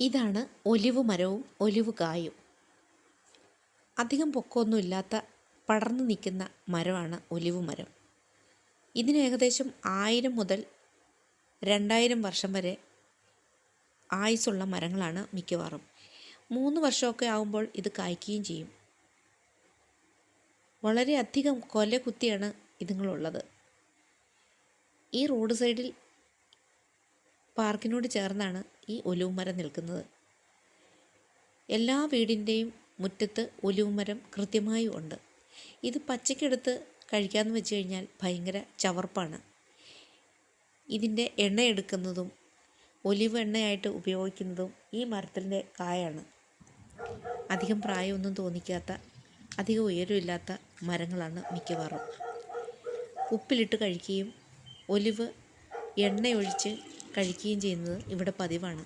ഇതാണ് ഒലിവ് മരവും ഒലിവ് കായും. അധികം പൊക്കമൊന്നുമില്ലാത്ത പടർന്നു നിൽക്കുന്ന മരമാണ് ഒലിവ് മരം. ഇതിന് ഏകദേശം 1000 മുതൽ 2000 വർഷം വരെ ആയുസ്സുള്ള മരങ്ങളാണ് മിക്കവാറും. 3 വർഷമൊക്കെ ആകുമ്പോൾ ഇത് കായ്ക്കുകയും ചെയ്യും. വളരെയധികം കൊല കുത്തിയാണ് ഇതുങ്ങളുള്ളത്. ഈ റോഡ് സൈഡിൽ പാർക്കിനോട് ചേർന്നാണ് ഈ ഒലിവ് മരം നിൽക്കുന്നത്. എല്ലാ വീടിൻ്റെയും മുറ്റത്ത് ഒലിവ് മരം കൃത്യമായും ഉണ്ട്. ഇത് പച്ചക്കെടുത്ത് കഴിക്കാമെന്ന് വെച്ച് കഴിഞ്ഞാൽ ഭയങ്കര ചവർപ്പാണ്. ഇതിൻ്റെ എണ്ണയെടുക്കുന്നതും ഒലിവ് എണ്ണയായിട്ട് ഉപയോഗിക്കുന്നതും ഈ മരത്തിൻ്റെ കായാണ്. അധികം പ്രായമൊന്നും തോന്നിക്കാത്ത, അധികം ഉയരമില്ലാത്ത മരങ്ങളാണ് മിക്കവാറും. ഉപ്പിലിട്ട് കഴിക്കുകയും ഒലിവ് എണ്ണയൊഴിച്ച് കഴിക്കുകയും ചെയ്യുന്നത് ഇവിടെ പതിവാണ്.